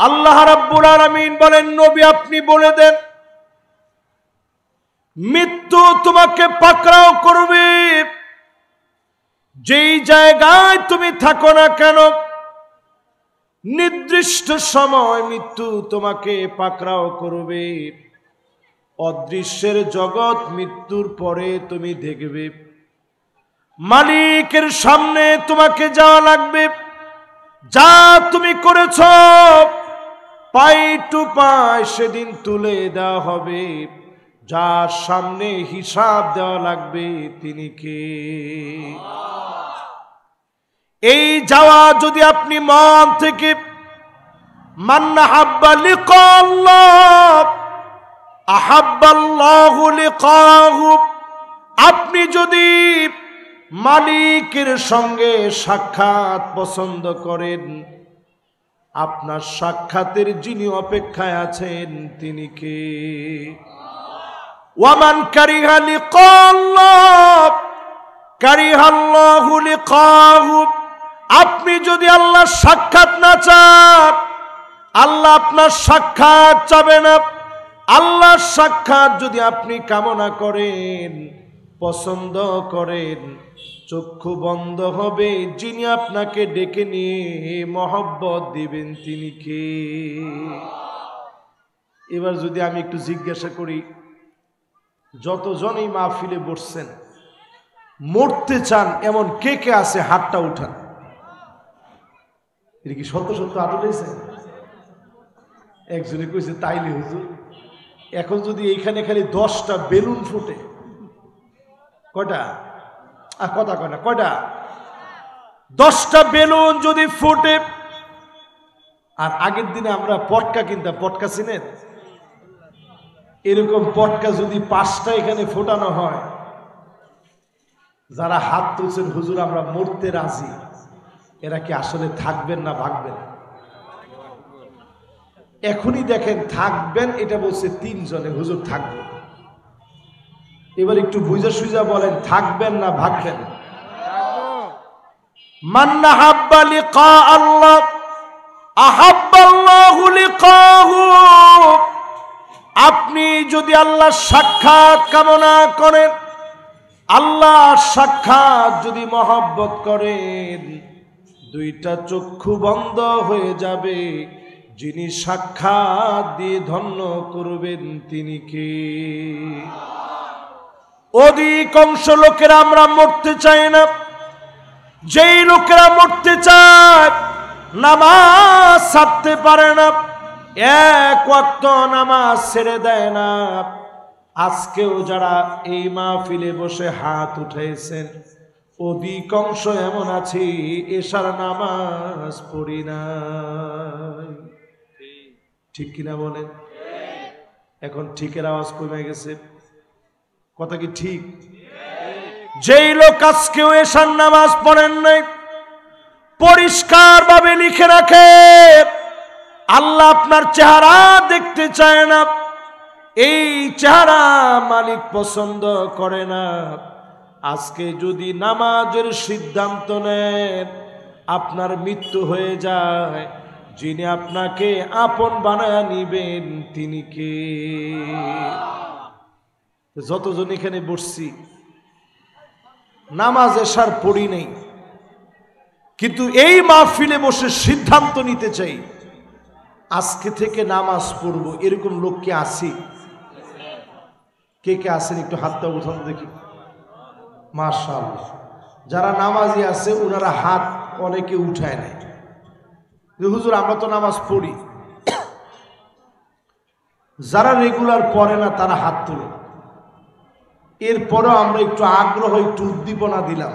আল্লাহ রাব্বুল আলামিন বলেন, নবী আপনি বলে দেন, মৃত্যু তোমাকে পাকড়াও করবে। যেই জায়গায় তুমি থাকো না কেন, নির্দিষ্ট সময় মৃত্যু তোমাকে পাকড়াও করবে। অদৃশ্যের জগৎ মৃত্যুর পরে তুমি দেখবে। মালিকের সামনে তোমাকে যাওয়া লাগবে। যা তুমি করেছ পাই টু পাই সেদিন তুলে দেওয়া হবে। যার সামনে হিসাব দেওয়া লাগবে তিনি কে? এই যাওয়া যদি আপনি মন থেকে মান আহাব্বা লিকা আল্লাহ আহাব্বাল্লাহু লিকাহু, আপনি যদি মালিকের সঙ্গে সাক্ষাৎ পছন্দ করেন, আপনার সাক্ষাতের যিনি অপেক্ষায় আছেন তিনি কে? ওয়ামান কারিহা লিকা আল্লাহ কারিহাল্লাহু লিকাহু, আপনি যদি আল্লাহর সাক্ষাৎ না চান, আল্লাহ আপনার সাক্ষাৎ চাবে না। আল্লাহর সাক্ষাৎ যদি আপনি কামনা করেন, পছন্দ করেন, চক্ষু বন্ধ হবে যিনি আপনাকে ডেকে নিয়ে মহব্বত দিবেন তিনি কে? এবার যদি আমি একটু জিজ্ঞাসা করি, যতজনই মাহফিলে বসছেন মরতে চান এমন কে কে আছে? হাতটা উঠান। এটা কি সত্য সত্য আদর হয়েছে? একজনে কইছে তাইলে হুজুর, এখন যদি এইখানে খালি 10টা বেলুন ফুটে, কয়টা কথা কয় না, কয়টা? 10টা বেলুন যদি ফুটে, আর আগের দিনে আমরা পটকা কিনতাম, পটকা চিনেন? এরকম পটকা যদি 5টা এখানে ফোটানো হয়, যারা হাত তুলছেন হুজুর আমরা মরতে রাজি, এরা কি আসলে থাকবেন না ভাগবেন? এখনই দেখেন থাকবেন, এটা বলছে 3 জনে, হুজুর থাকবেন। এবার একটু বুঝা সুজা বলেন, থাকবেন না ভাগবেন? মান আহাব্বা লিকা আল্লাহ আহাব্বাল্লাহু লিকাহু, আপনি যদি আল্লাহর সাক্ষাৎ কামনা করেন, আল্লাহর সাক্ষাৎ যদি মহব্বত করেন, 2টা চক্ষু বন্ধ হয়ে যাবে। যিনি সাক্ষাৎ দিয়ে ধন্য করবেন তিনি কে? অধিকাংশ লোকেরা আমরা মরতে চাই না। যেই লোকেরা মরতে চায় নামাজ ছাড়তে পারে না, 1 ওয়াক্ত নামাজ ছেড়ে দেয় না। আজকেও যারা এই মাহফিলে বসে হাত উঠাইছেন, অধিকাংশ এমন আছে এশার নামাজ পড়ি না। ঠিক কিনা বলেন? এখন ঠিকের আওয়াজ কমে গেছে, কথা কি ঠিক? যেই লোক আজকেও এশার নামাজ পড়েন নাই, পরিষ্কার ভাবে লিখে রাখে, আল্লাহ আপনার চেহারা দেখতে চায় না। এই চেহারা মালিক পছন্দ করে না। আজকে যদি নামাজের সিদ্ধান্ত নেন, আপনার মৃত্যু হয়ে যায়, যিনি আপনাকে আপন বানায় নিবেন তিনি কে? যতজন এখানে বসছি নামাজ এশার পড়ি নেই, কিন্তু এই মাহফিলে বসে সিদ্ধান্ত নিতে চাই আজকে থেকে নামাজ পড়ব। এরকম লোক কে আছে? কে কে আছেন একটু হাতটা উঠান দেখি। মাশাআল্লাহ, যারা নামাজি আছে ওনারা হাত অনেকে উঠায় নেয়। হুজুর আমরা তো নামাজ পড়ি। যারা রেগুলার পড়ে না তারা হাত তোলে। এরপরেও আমরা একটু আগ্রহ, একটু উদ্দীপনা দিলাম।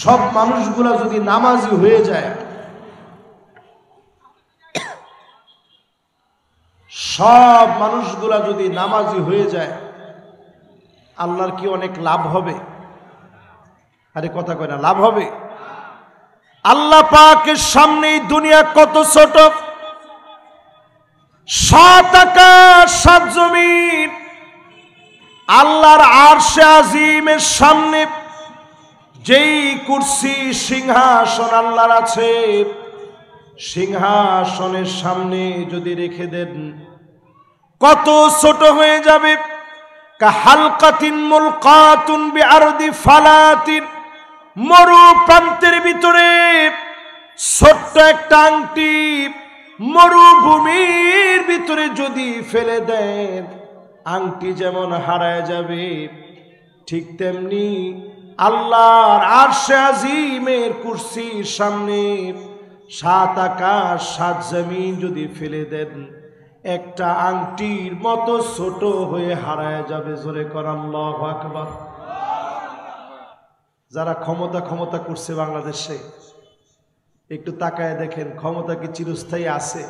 সব মানুষগুলা যদি নামাজি হয়ে যায়, সব মানুষগুলা যদি নামাজি হয়ে যায়, আল্লাহর কি অনেক লাভ হবে? আরে কথা কয় না, লাভ হবে? আল্লাহ পাকের সামনে দুনিয়া কত ছোট, 7 আকাশ 7 জমিন, আল্লাহর আরশে আজিমের সামনে যেই কুরসি সিংহাসন আল্লাহর আছে, সিংহাসনের সামনে যদি রেখে দেন কত ছোট হয়ে যাবে। কাহালকাতিন মুলকাতুন বিআরদি ফালাতিন, মরু প্রান্তের ভিতরে ছোট্ট একটা আংটি মরুভূমির ভিতরে যদি ফেলে দেন আংটি যেমন হারায় যাবে, ঠিক তেমনি আল্লাহর আরশে আজিমের কুরসির সামনে 7 আকাশ 7 জমিন যদি ফেলে দেন একটা আংটির মতো ছোট হয়ে হারায় যাবে। জোরে কর আল্লাহু আকবার। যারা ক্ষমতা করছে বাংলাদেশে, একটু তাকায় দেখেন ক্ষমতা কি চিরস্থায়ী আছে?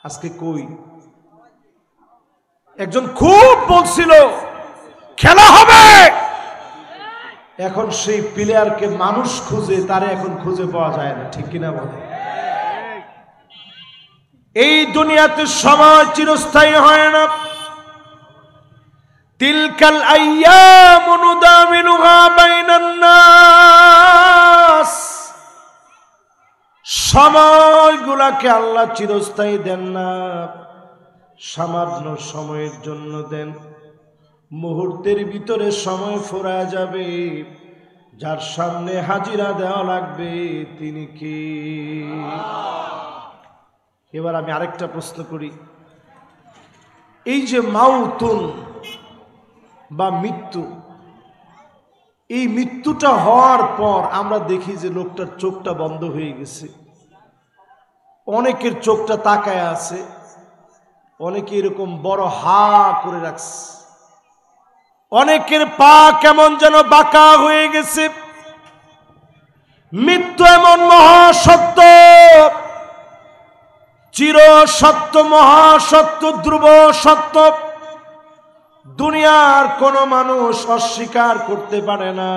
আজকে কই? একজন খুব বলছিল খেলা হবে, এখন সেই প্লেয়ারকে মানুষ খুঁজে, তারে এখন খুঁজে পাওয়া যায় না। ঠিক কিনা বলে? এই দুনিয়াতে সময় চিরস্থায়ী হয় না। তিলকাল আইয়ামু নুদাবিলুহা বাইনান নাস, সময়গুলাকে আল্লাহ চিরস্থায়ী দেন না, সামান্য সময়ের জন্য দেন। মুহূর্তের ভিতরে সময় ফুরায় যাবে। যার সামনে হাজিরা দেওয়া লাগবে তিনি কি? এবার আমি আরেকটা প্রশ্ন করি, এই যে মাউতুন বা মৃত্যু, এই মৃত্যুটা হওয়ার পর আমরা দেখি যে লোকটার চোখটা বন্ধ হয়ে গেছে, অনেকের চোখটা তাকায় আছে, অনেকে এরকম বড় হা করে রাখছে, অনেকের পা কেমন যেন বাঁকা হয়ে গেছে। মৃত্যু এমন মহাসত্য, চির সত্য, মহাসত্য, ধ্রুব সত্য, দুনিয়ার কোন মানুষ অস্বীকার করতে পারে না।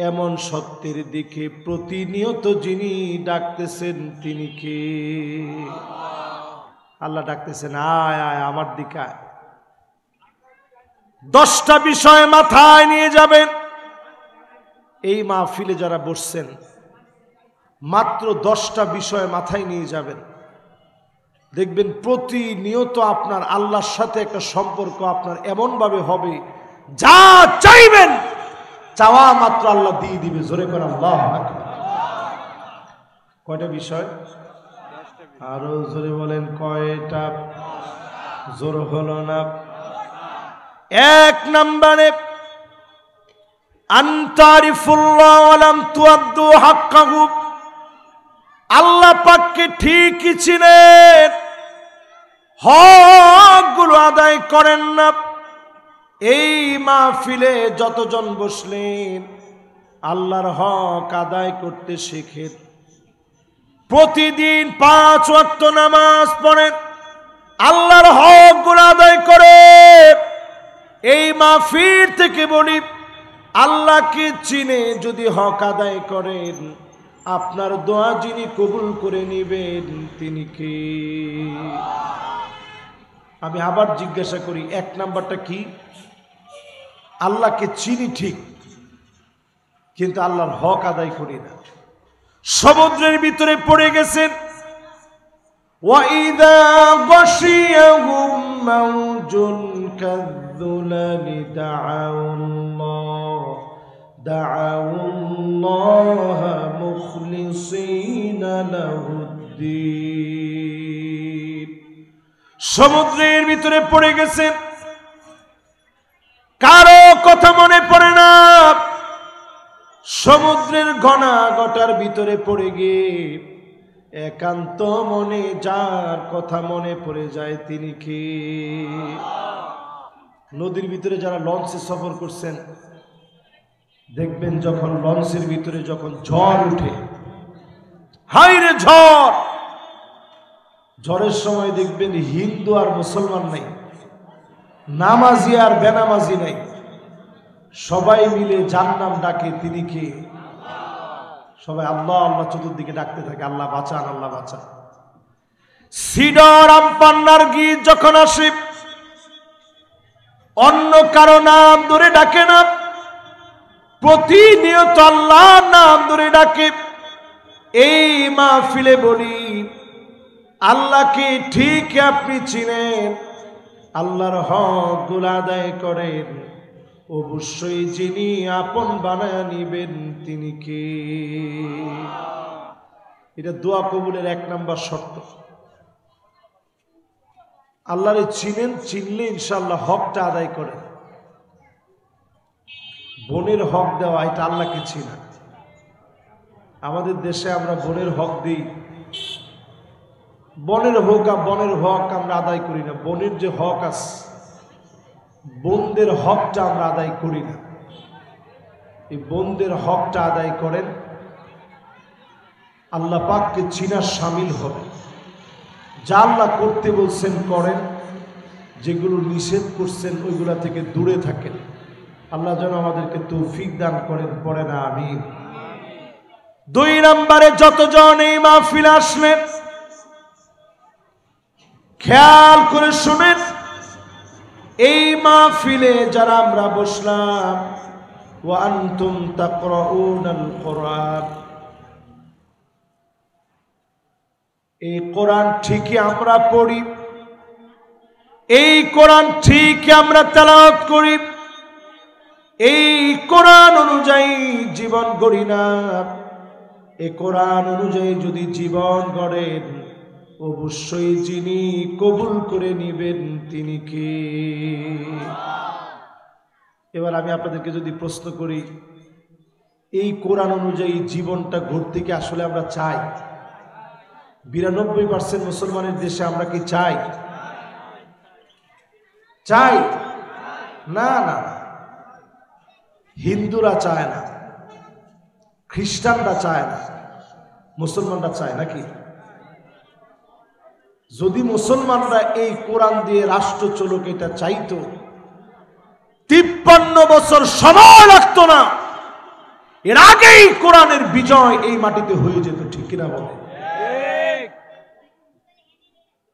এমন সত্যের দিকে প্রতিনিয়ত যিনি ডাকতেছেন তিনি কে? আল্লাহ ডাকতেছেন, আয় আয় আমার দিকে আয়। 10টা বিষয় মাথায় নিয়ে যাবেন। এই মাহফিলে যারা বসছেন মাত্র 10টা বিষয় মাথায় নিয়ে যাবেন, দেখবেন প্রতিনিয়ত আপনার আল্লাহর সাথে একটা সম্পর্ক আপনার এমন ভাবে হবে, যা চাইবেন চাওয়া মাত্র আল্লাহ দিয়ে দিবে। জোরে করে আল্লাহু আকবার। কয়টা বিষয়? আরো জোরে বলেন কয়টা? জোর হলো না। 1 নম্বরে আনতারিফুল্লাহ ওয়া লাম তুআদ্দু হাক্কাহু, আল্লাহ পাককে ঠিকই চিনেন, হকগুলো আদায় করেন না। এই মাহফিলে যতজন বসলেন আল্লাহর হক আদায় করতে শিখেন। প্রতিদিন 5 ওয়াক্ত নামাজ পড়েন, আল্লাহর হকগুলো আদায় করে। এই মাহফিল থেকে বলি, আল্লাহকে চিনে যদি হক আদায় করেন, আপনার দোয়া যিনি কবুল করে নেবেন তিনি কে? আমি আবার জিজ্ঞাসা করি, 1 নাম্বারটা কি? আল্লাহকে চিনি ঠিক, কিন্তু আল্লাহর হক আদায় করি না। সমুদ্রের ভিতরে পড়ে গেছেন, وَإِذَا غَشِيَهُم مَّوْجٌ كَالظُّلَلِ دَعَوُا اللَّهَ مُخْلِصِينَ لَهُ الدِّينَ। সমুদ্রের ভিতরে পড়ে গেছেন, কারো কথা মনে পড়ে না। সমুদ্রের ঘনাঘটার ভিতরে পড়ে গিয়ে একান্ত মনে যার কথা মনে পড়ে যায় তিনি কে? নদীর ভিতরে যারা লঞ্চে সফর করছেন দেখবেন, যখন লঞ্চের ভিতরে যখন ঝড় উঠে, হাইরে ঝড়, ঝড়ের সময় দেখবেন হিন্দু আর মুসলমান নাই, নামাজি আর বেনামাজি নাই, সবাই মিলে যার নাম ডাকে তিনি কে? সবাই আল্লাহ আল্লাহ চতুর্দিকে ডাকতে থাকে, আল্লাহ বাঁচান, আল্লাহ বাঁচান। সিডর আমপান্নার গীত যখন আসে, অন্য কারো নাম ধরে ডাকে না, প্রতিনিয়ত আল্লাহর নাম ধরে ডাকে। এই মাহফিলে বলি, আল্লাহকে ঠিক আপনি চিনেন, আল্লাহর হক গুলো আদায় করেন, অবশ্যই যিনি আপন বানায় নিবেন তিনি কে? এটা দোয়া কবুলের 1 নম্বর শর্ত। আল্লাহরে চিনেন, চিনলে ইনশাআল্লাহ হকটা আদায় করেন। বোনের হক দেওয়া, এটা আল্লাহকে চিনা। আমাদের দেশে আমরা বোনের হক দিই, বোনের হক আমরা আদায় করি না। বোনের যে হক আছে, বোনদের হকটা আমরা আদায় করি না। এই বোনদের হকটা আদায় করেন, আল্লাহ পাককে চিনার শামিল হবে। যা আল্লাহ করতে বলছেন করেন, যেগুলো নিষেধ করছেন ওইগুলা থেকে দূরে থাকেন। আল্লাহ যেন আমাদেরকে তৌফিক দান করেন, পড়ে না আমিন। 2 নম্বরে, যতজন এই মাহফিলে আসলেন খেয়াল করে শুনেন, এই মাহফিলে যারা আমরা বসলাম, ওয়া আনতুম তাকরাউনাল কোরআন, এই কোরআন ঠিকই আমরা পড়ি, এই কোরআন ঠিকই আমরা তেলাওয়াত করি, এই কোরআন অনুযায়ী জীবন গড়ি না। এই কোরআন অনুযায়ী যদি জীবন গড়েন, অবশ্যই যিনি কবুল করে নিবেন তিনি কে? এবার আমি আপনাদেরকে যদি প্রশ্ন করি, এই কোরআন অনুযায়ী জীবনটা গড়তে কি আসলে আমরা চাই? 92% মুসলমানের দেশে আমরা কি চাই? চাই না? না, হিন্দুরা চায় না, খ্রিস্টানরা চায় না, মুসলমানরা চায় নাকি? যদি মুসলমানরা এই কোরআন দিয়ে রাষ্ট্র চলুক এটা চাইতো, 53 বছর সময় লাগতো না, এর আগেই কোরআনের বিজয় এই মাটিতে হয়ে যেত। ঠিক কিনা বলে?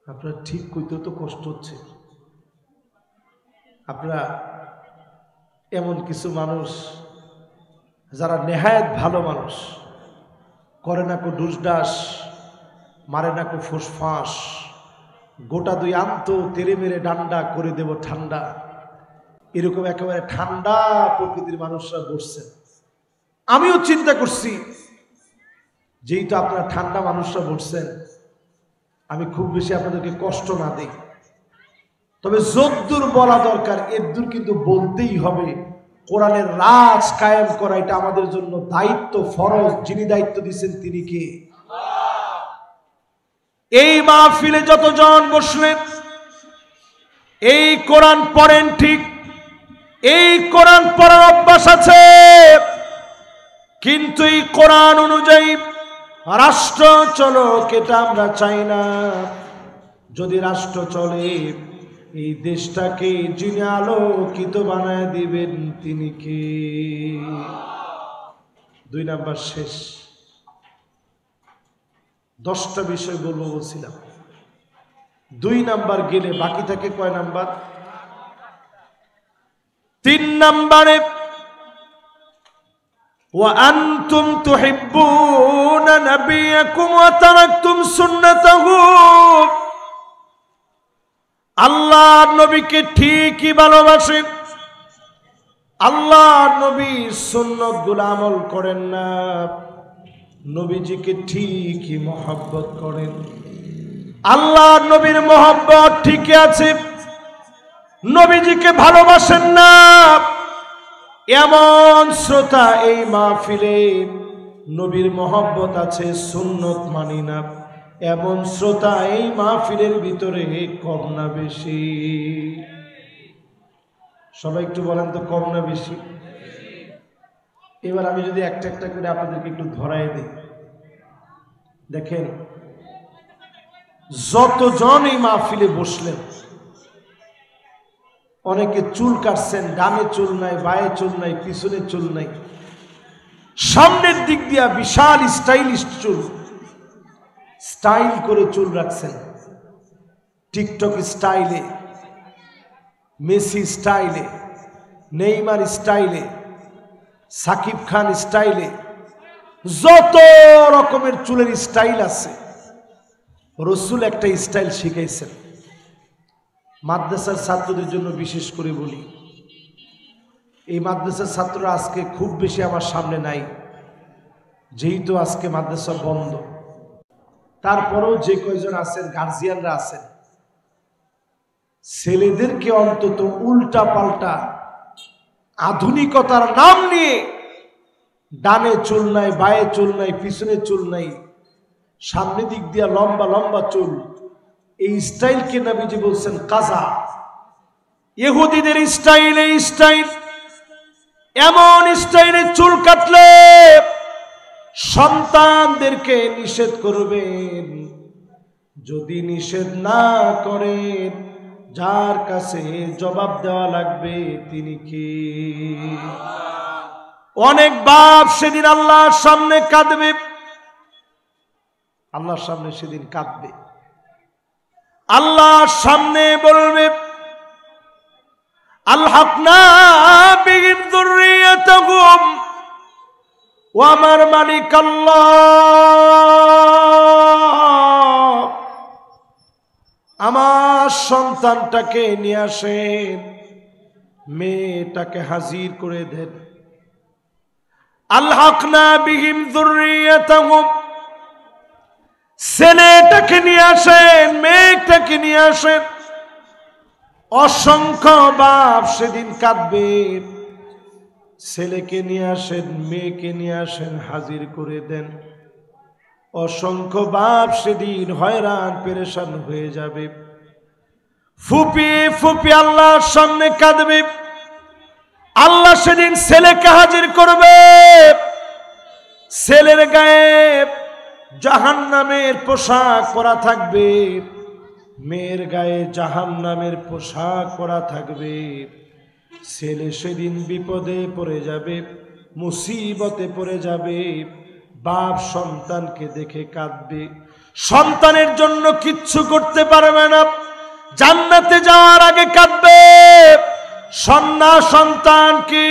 আপনারা ঠিক কইতে তো কষ্ট হচ্ছে। আপনারা এমন কিছু মানুষ যারা নেহায়েত ভালো মানুষ, করে না কো ডুসডাস, মারে না কো ফুসফাস, গোটা 2 আন্ত তেরে মেরে ডান্ডা করে দেব ঠান্ডা, এরকম একেবারে ঠান্ডা প্রকৃতির মানুষরা বসছেন। আমিও চিন্তা করছি, যেই তো আপনারা ঠান্ডা মানুষরা বসছেন, আমি খুব বেশি আপনাদেরকে কষ্ট না দিই, তবে যদ্দূর বলা দরকার এদ্দূর কিন্তু বলতেই হবে। কোরআনের রাজ কায়েম করা এটা আমাদের জন্য দায়িত্ব, ফরজ। যিনি দায়িত্ব দিয়েছেন তিনি কে? এই মাহফিলে যতজন বসলেন, এই কোরআন পড়েন ঠিক, এই কোরআন পড়ার অভ্যাস আছে, কিন্তু এই কোরআন অনুযায়ী রাষ্ট্র চলুক এটা আমরা চাই না। যদি রাষ্ট্র চলে, এই দেশটাকে যিনি আলোকিত বানায় দিবেন তিনি কে? 2 নাম্বার শেষ। 10টা বিষয় বলবো বলছিলাম, 2 নাম্বার গেলে বাকি থাকে কয় নাম্বার? 3 নাম্বারে, ওয়া আনতুম তুহিব্বুনা নাবিয়াকুম ওয়া তারাকতুম সুন্নাতাহু, আল্লাহ নবীকে ঠিকই ভালোবাসেন, আল্লাহ নবীর সুন্নত গুলো আমল করেন না, নবীজিকে ঠিকই মহব্বত করেন। আল্লাহ নবীর মহব্বত ঠিকই আছে, নবীজিকে ভালোবাসেন না, এমন শ্রোতা এই মাহফিলে নবীর মহব্বত আছে, সুন্নত মানি না, এমন শ্রোতা এই মাহফিলের ভিতরে কম না বেশি? সবাই একটু বলেন তো, কম না বেশি? এবার আমি যদি একটা একটা করে আপনাদেরকে একটু ধরাই দিই, দেখেন যতজন এই মাহফিলে বসলেন, অনেকে চুল কাটছেন, ডানে চুল নাই, বায়ে চুল নাই, পিছনে চুল নাই, সামনের দিক দিয়া বিশাল স্টাইলিশ চুল, স্টাইল করে চুল রাখছেন, টিকটক স্টাইলে, মেসি স্টাইলে, নেইমার স্টাইলে, সাকিব খান স্টাইলে, যত রকমের চুলের স্টাইল আছে, রাসূল একটা স্টাইল শিখাইছেন। মাদ্রাসার ছাত্রদের জন্য বিশেষ করে বলি, এই মাদ্রাসার ছাত্ররা আজকে খুব বেশি আমার সামনে নাই, যেহেতু আজকে মাদ্রাসা বন্ধ। তারপরেও যে কয়জন আছেন, গার্জিয়ানরা আছেন, ছেলেদেরকে অন্তত উল্টা পাল্টা আধুনিকতার নাম নিয়ে ডানে চুল নাই, বায়ে চুল নাই, পিছনে চুল নাই, সামনে দিক দিয়া লম্বা লম্বা চুল, এই স্টাইলকে নবীজি বলছেন কাজা। ইহুদিদের স্টাইল, এই স্টাইল, এমন স্টাইলে চুল কাটলে সন্তানদেরকে নিষেধ করবেন। যদি নিষেধ না করেন, যার কাছে জবাব দেওয়া লাগবে তিনি কে? অনেক বাপ সেদিন আল্লাহর সামনে কাঁদবে, আল্লাহর সামনে সেদিন কাঁদবে, আল্লাহর সামনে বলবে আলহাকনা বিহিম যুররিয়াতাহুম, ও আমার মালিক আল্লাহ, আমার সন্তানটাকে নিয়ে আসেন, মেয়েটাকে হাজির করে দেন। আলহাকনা বিহিম যুররিয়াতাহুম, ছেলেটাকে নিয়ে আসেন, মেয়েটাকে নিয়ে আসেন। অসংখ্য বাপ সেদিন কাঁদবে, ছেলেকে নিয়ে আসেন, মেয়েকে নিয়ে আসেন, হাজির করে দেন। অসংখ্য বাপ সেদিন হয়রান পেরেশান হয়ে যাবে, ফুপিয়ে ফুপিয়ে আল্লাহর সামনে কাঁদবে। আল্লাহ সেদিন ছেলেকে হাজির করবে, ছেলের গায়ে জাহান্নামের পোশাক পরা থাকবে, মেয়ের গায়ে জাহান্নামের পোশাক পরা থাকবে। ছেলে সেদিন বিপদে পড়ে যাবে, মুসিবতে পড়ে যাবে। বাপ সন্তানকে দেখে কাঁদবে, সন্তানের জন্য কিচ্ছু করতে পারবে না, জান্নাতে যাওয়ার আগে কাঁদবে। সন্তানকে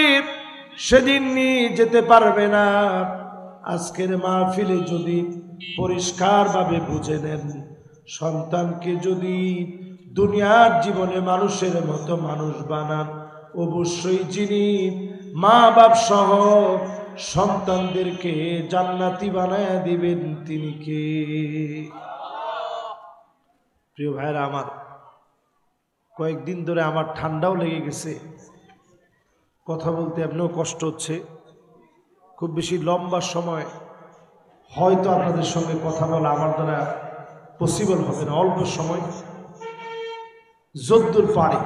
সেদিন নিয়ে যেতে পারবে না। আজকের মাহফিলে যদি পরিষ্কারভাবে বুঝে নেন, সন্তানকে যদি দুনিয়ার জীবনে মানুষের মতো মানুষ বানান, অবশ্যই যিনি মা বাপ সহ সন্তানদেরকে জান্নাতি বানায়া দিবেন তিনি কে? প্রিয় ভাইরা আমার, কয়েকদিন ধরে আমার ঠান্ডাও লেগে গেছে, কথা বলতে এমনিও কষ্ট হচ্ছে। খুব বেশি লম্বা সময় হয়তো আপনাদের সঙ্গে কথা বলা আমার দ্বারা পসিবল হবে না। অল্প সময় যদ্দূর পারে,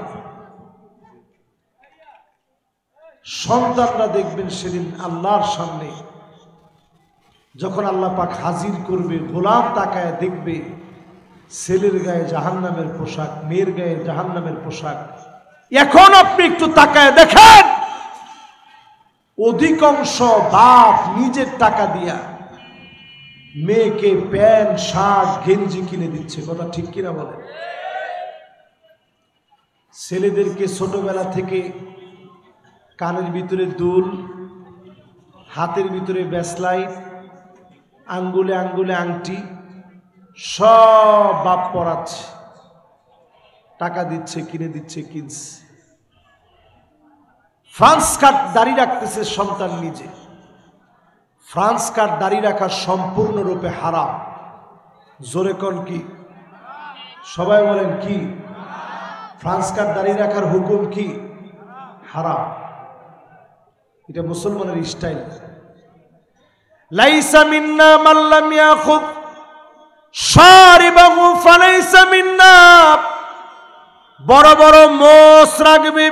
সন্তানরা দেখবেন সেদিন আল্লাহর সামনে যখন আল্লাহ পাক হাজির করবে, গোলাম তাকায় দেখবে ছেলের গায়ে জাহান্নামের পোশাক, মেয়ের গায়ে জাহান্নামের পোশাক। এখন আপনি একটু তাকায় দেখেন, অধিকাংশ বাপ নিজের টাকা দিয়া মেয়েকে প্যান্ট, শার্ট, গেঞ্জি কিনে দিচ্ছে। কথা ঠিক কিনা বলেন? ছেলেদেরকে ছোটবেলা থেকে কানের ভিতরে দুল, হাতের ভিতরে ব্যাসলাইট, আঙ্গুলে আঙ্গুলে আংটি, সব বাপ পরাচ্ছে, টাকা দিচ্ছে, কিনে দিচ্ছে, কিনছে। ফ্রান্স কাট দাড়ি রাখতেছে সন্তান নিজে। ফ্রান্স কাট দাড়ি রাখা সম্পূর্ণরূপে হারাম। জোরে কোন কি? সবাই বলেন কি? ফ্রান্স কাট দাড়ি রাখার হুকুম কি? হারাম। এটা মুসলমানের স্টাইল। লাইসা মিন্না মান লাম ইয়াখুদ শারিবাহু ফালাইসা মিন্না। বড় বড় মোষ রাখবে,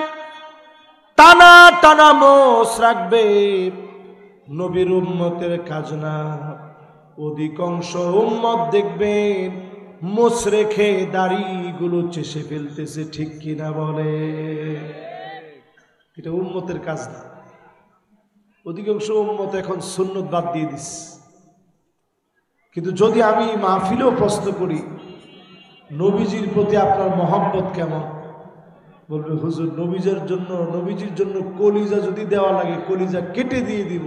টানা টানা মোষ রাখবে, নবীর উম্মতের কাজ না। অধিকাংশ উম্মত দেখবেন মোষ রেখে দাড়িগুলো চেষে ফেলতেছে। ঠিক কিনা বলে? এটা উম্মতের কাজ না। অধিকাংশ উম্মত এখন সুন্নত বাদ দিয়ে দিস। কিন্তু যদি আমি মাহফিলেও প্রশ্ন করি নবীজির প্রতি আপনার মহব্বত কেমন, বলবে হুজুর নবীজির জন্য কলিজা যদি দেওয়া লাগে কলিজা কেটে দিয়ে দিব।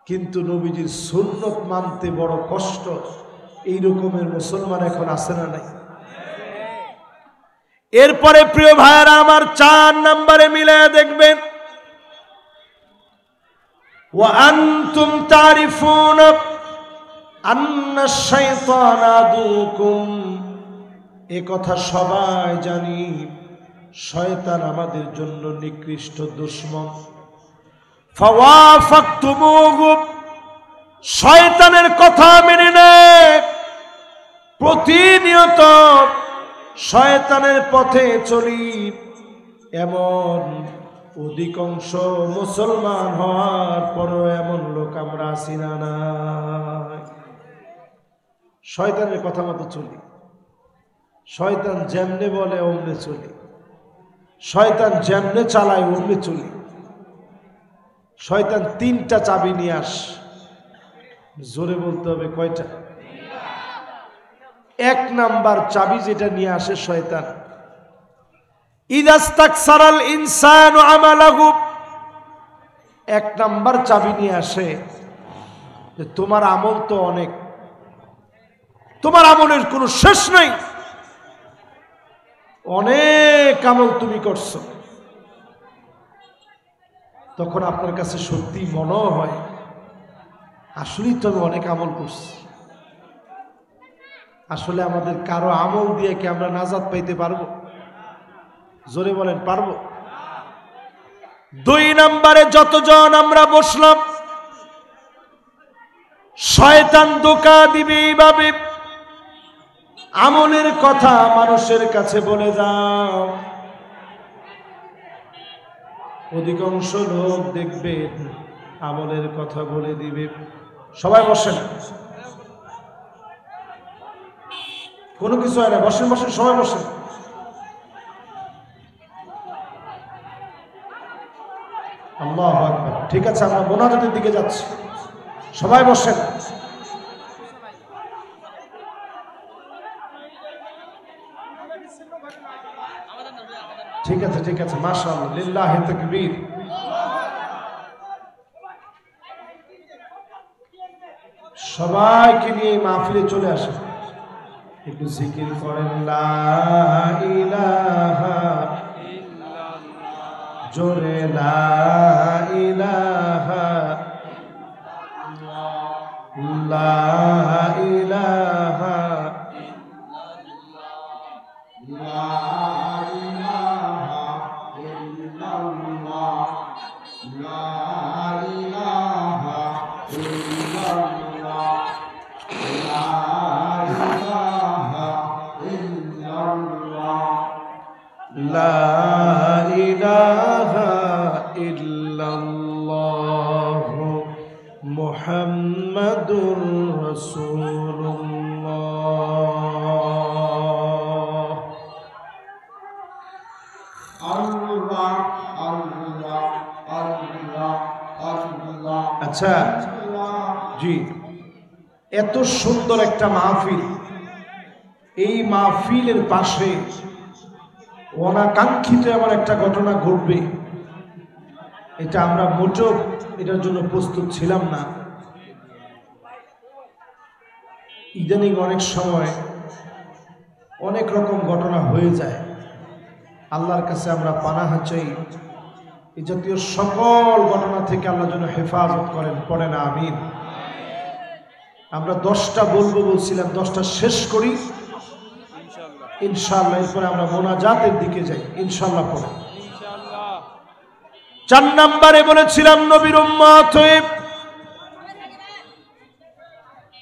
কিন্তু নবীজির সুন্নত মানতে বড় কষ্ট, এই রকমের মুসলমান এখন আছে না নাই? এরপরে প্রিয় ভাইরা আমার 4 নম্বরে মিলায়া দেখবেন, ওয়া আনতুম তারিফুনা আন্না শাইতানা আদুকুম, এ কথা সবাই জানি, শয়তান আমাদের জন্য নিকৃষ্ট দুশমন। ফাওয়াফাকতুমুহু, শয়তানের কথা মেনে নেয়, প্রতিনিয়ত শয়তানের পথে চলি, এমন অধিকাংশ মুসলমান হওয়ার পরও এমন লোক আমরা আছি না নাই? শয়তানের কথা মতো চলি, শয়তান যেমনে বলে অমনে চলি, শয়তান যেমনে চালায় অমনে চলি। শয়তান 3টা চাবি নিয়ে আস, জোরে বলতে হবে কয়টা? 1 নাম্বার চাবি যেটা নিয়ে আসে শয়তান, ইদাস্তাকসারাল ইনসানু আমালাহু, 1 নাম্বার চাবি নিয়ে আসে যে তোমার আমল তো অনেক, তোমার আমলের কোনো শেষ নাই, অনেক আমল তুমি করছো। তখন আপনার কাছে সত্যি মনে হয় আসলেই তো আমি অনেক আমল করছি। আসলে আমাদের কারো আমল দিয়ে কি আমরা নাজাত পাইতে পারবো? জোরে বলেন, পারবো? 2 নম্বরে যতজন আমরা বসলাম, শয়তান ধোঁকা দিবে এইভাবে, আমলের কথা মানুষের কাছে বলে যাও, অধিকাংশ লোক দেখবেন আমলের কথা বলে দিবে। সবাই বসেন, কোনো কিছু হয় না, বসেন বসেন, সবাই বসেন। আল্লাহু আকবার। ঠিক আছে, আমরা মোনাজাতের দিকে যাচ্ছি, সবাই বসেন। ঠিক আছে ঠিক আছে, মাশাআল্লাহ, লিল্লাহি তাকবীর। সবাইকে নিয়ে মাহফিলে চলে আসেন, একটু জিকির করেন, লা ইলাহা ইল্লাল্লাহ, জোরে লা ইলাহা লা ইলাহা লা ইলাহা ইল্লাল্লাহ মুহাম্মাদুর রাসূলুল্লাহ। আল্লাহ আল্লাহ আল্লাহ আল্লাহ। আচ্ছা জি, এত সুন্দর একটা মাহফিল, এই মাহফিলের পাশে অনাকাঙ্ক্ষিত এমন একটা ঘটনা ঘটবে, এটা আমরা মোটেও এটার জন্য প্রস্তুত ছিলাম না। ইদানিং অনেক সময় অনেক রকম ঘটনা হয়ে যায়, আল্লাহর কাছে আমরা পানাহ চাই এই জাতীয় সকল ঘটনা থেকে আল্লাহ যেন হেফাজত করেন, পড়ে না আমিন। আমরা 10টা বলবো বলছিলাম, 10টা শেষ করি ইনশাআল্লাহ, এরপরে আমরা মোনাজাতের দিকে যাই ইনশাআল্লাহ পড়ে। 4 নম্বরে বলেছিলাম, নবীর উম্মত হয়ে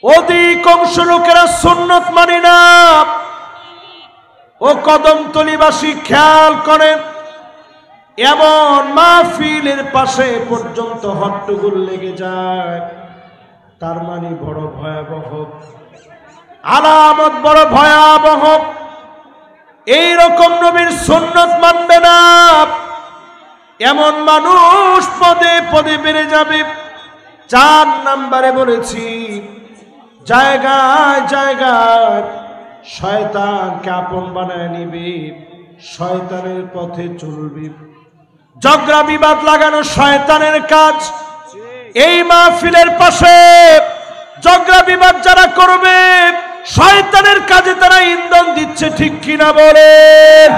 অধিকাংশ লোকেরা সুন্নত মানি না। ও কদমতলীবাসী খেয়াল করেন, এমন মাহফিলের পাশে পর্যন্ত হট্টগোল লেগে যায়, তার মানে বড় ভয়াবহ আলামত, বড় ভয়াবহ। এই রকম নবীর সুন্নত মানবে না এমন মানুষ পদে পদে বেড়ে যাবে। 4 নম্বরে বলেছি, জায়গায় জায়গায় শয়তানকে আপন বানায় নিবে, শয়তানের পথে চলবে। ঝগড়া বিবাদ লাগানো শয়তানের কাজ, এই মাহফিলের পাশে ঝগড়া বিবাদ যারা করবে শয়তানের কাজে তারা ইন্ধন দিচ্ছে, ঠিক কিনা বলেন?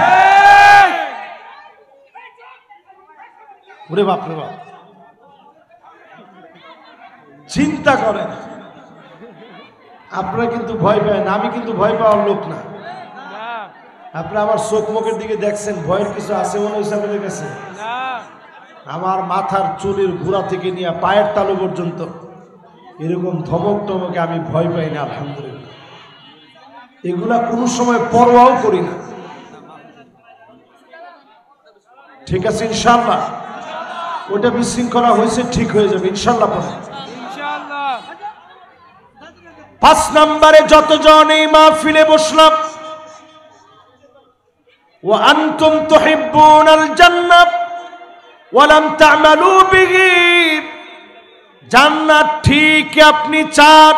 ওরে বাপ রে বাপ, চিন্তা করেন। আপনারা কিন্তু ভয় পায় না, আমি কিন্তু ভয় পাওয়ার লোক না। আপনারা আমার চোখ মুখের দিকে দেখছেন, ভয়ের কিছু আছে মনে হয়েছে আপনাদের কাছে? আমার মাথার চুলের ঘোড়া থেকে নিয়ে পায়ের তালু পর্যন্ত এরকম ধমক টমকে আমি ভয় পাই না, আলহামদুলিল্লাহ। এগুলা কোনো সময় পরোয়াও করি না, ঠিক আছে ইনশাআল্লাহ। ওটা বিশৃঙ্খলা হয়েছে, ঠিক হয়ে যাবে ইনশাআল্লাহ। 5 নম্বরে যতজন এই মাহফিলে বসলাম, ওয়া আনতুম তুহিব্বুনাল জান্নাহ ওয়া লাম তা'মালু বিহি। জান্নাত ঠিক আপনি চান,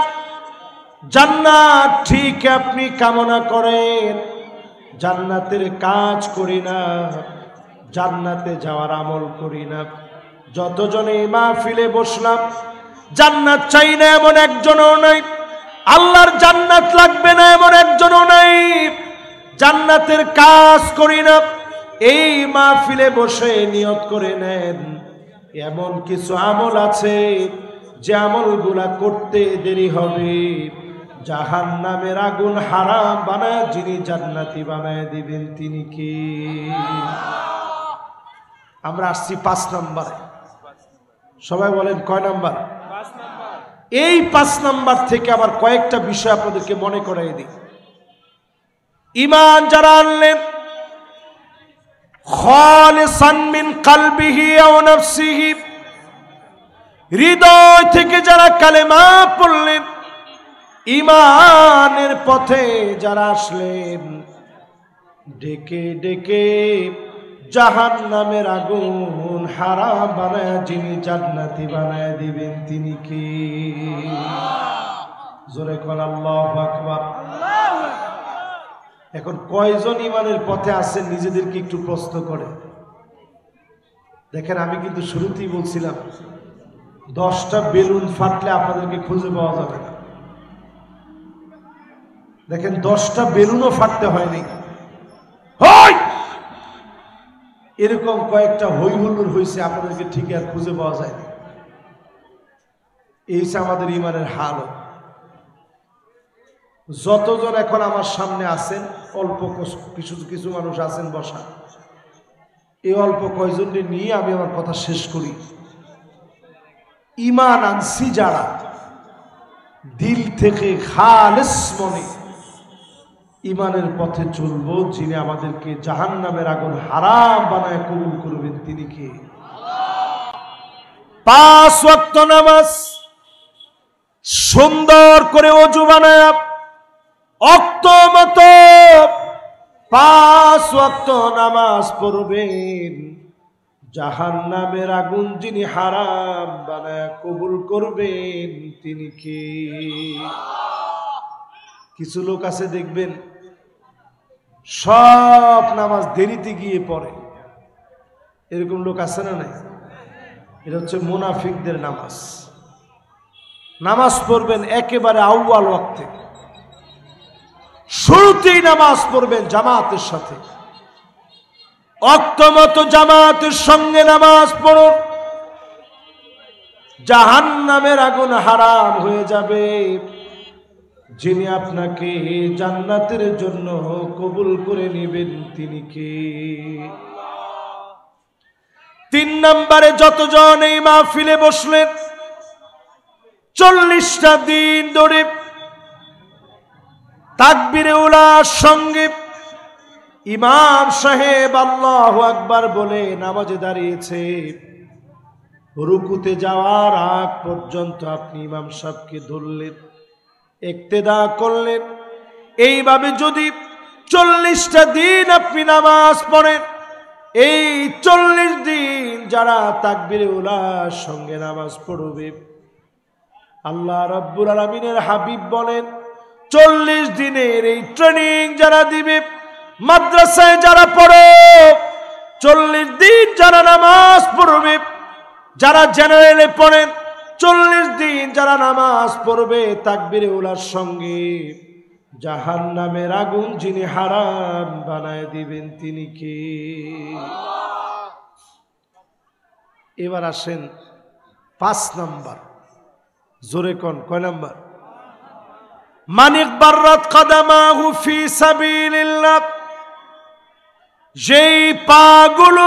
জান্নাত ঠিক আপনি কামনা করেন, জান্নাতের কাজ করি না, জান্নাতে যাওয়ার আমল করি না। যতজন এই মাহফিলে বসলাম জান্নাত চাই না এমন একজনও নাই, আল্লাহর জান্নাত লাগবে না এমন একজনও নাই, জান্নাতের কাজ করি না। এই মাহফিলে বসে নিয়ত করে নেন এমন কিছু আমল আছে যে আমলগুলা করতে দেরি হবে, জাহান্নামের আগুন হারাম বানায় যিনি জান্নাতি বানায় দিবেন তিনি কি? আমরা আসছি 5 নম্বরে। সবাই বলেন কয় নাম্বার? এই 5 নাম্বার থেকে আবার কয়েকটা বিষয় আপনাদেরকে মনে করাই দিই। ঈমান যারা আনলেন খালিসান মিন কলবিহি ওয়া নাফসিহি, হৃদয় থেকে যারা কালেমা পড়লেন, ঈমানের পথে যারা আসলেন, ডেকে ডেকে জাহান্নামের আগুন হারাম বানায় যিনি জান্নাতি বানায় দিবেন তিনি কি? জোরে কোন আল্লাহু আকবার। এখন কয়জন ঈমানের পথে আছেন নিজেদেরকে একটু প্রশ্ন করে দেখেন। আমি কিন্তু শুরুতেই বলছিলাম 10টা বেলুন ফাটলে আপনাদেরকে খুঁজে পাওয়া যাবে না। দেখেন 10টা বেলুনও ফাটতে হয়নি, এরকম কয়েকটা হই হুল্লোড় হয়েছে, আপনাদেরকে ঠিক আর খুঁজে পাওয়া যায়নি। এই হচ্ছে আমাদের ঈমানের হাল। যতজন এখন আমার সামনে আছেন, অল্প কিছু কিছু মানুষ আছেন বসা, এই অল্প কয়জনকে নিয়ে আমি আমার কথা শেষ করি। ঈমান আনছি যারা, দিল থেকে খালেস মনে ঈমানের পথে চলবো, যিনি আমাদেরকে জাহান্নামের আগুন হারাম বানায় কবুল করবেন তিনি কে? 5 ওয়াক্ত নামাজ সুন্দর করে ওযু বানায় ওয়াক্ত মতো 5 ওয়াক্ত নামাজ পড়বেন, জাহান্নামের আগুন যিনি হারাম বানায় কবুল করবেন তিনি কে? কিছু লোক আছে দেখবেন সব নামাজ দেরিতে গিয়ে পড়ে, এরকম লোক আছে না নাই? এটা হচ্ছে মুনাফিকদের নামাজ। নামাজ পড়বেন একেবারে আউয়াল ওয়াক্তে, শুরুতেই নামাজ পড়বেন জামাতের সাথে, ওয়াক্ত মতো জামাতের সঙ্গে নামাজ পড়ুন, জাহান্নামের আগুন হারাম হয়ে যাবে, যিনি আপনাকে জান্নাতের জন্য কবুল করে নেবেন তিনি কে? 3 নম্বরে যতজন এই মাহফিলে বসলেন 40টা দিন ধরে তাকবীরে উলার সঙ্গে ইমাম সাহেব আল্লাহু আকবার বলে নামাজে দাঁড়িয়েছে, রুকুতে যাওয়ার আগ পর্যন্ত আপনি ইমাম সাহেবকে ধরলেন, ইক্তেদা করলেন। এইভাবে যদি 40টা দিন আপনি নামাজ পড়েন, এই 40 দিন যারা তাকবীরে উলার সঙ্গে নামাজ পড়বে, আল্লাহ রাব্বুল আলামিনের হাবিব বলেন 40 দিনের এই ট্রেনিং যারা দিবে, মাদ্রাসায় যারা পড়ো 40 দিন যারা নামাজ পড়বে, যারা জেনারেলে পড়েন 40 দিন যারা নামাজ পড়বে তাকবীরে উলার সঙ্গে, জাহান্নামের আগুন যিনি হারাম বানায় দিবেন তিনি কে? এবার আসেন 5 নাম্বার, জোরে কোন কয় নাম্বার? মানিক বাররাত কদমাহু ফি সাবিলিল্লাহ, যেই পাগুলো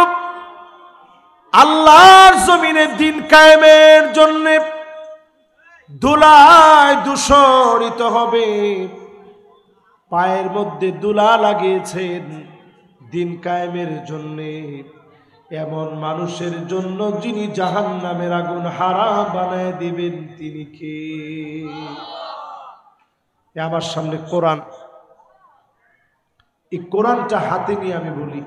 আল্লাহর জমিনে দিন কায়েমের জন্য ধুলায় দূষরিত হবে, পায়ের মধ্যে ধুলা লাগিয়েছেন দিন কায়েমের জন্য, এমন মানুষের জন্য যিনি জাহান্নামের আগুন হারাম বানায় দিবেন তিনি কে? আমার সামনে কোরআন, এই কোরআনটা হাতে নিয়ে আমি বলি,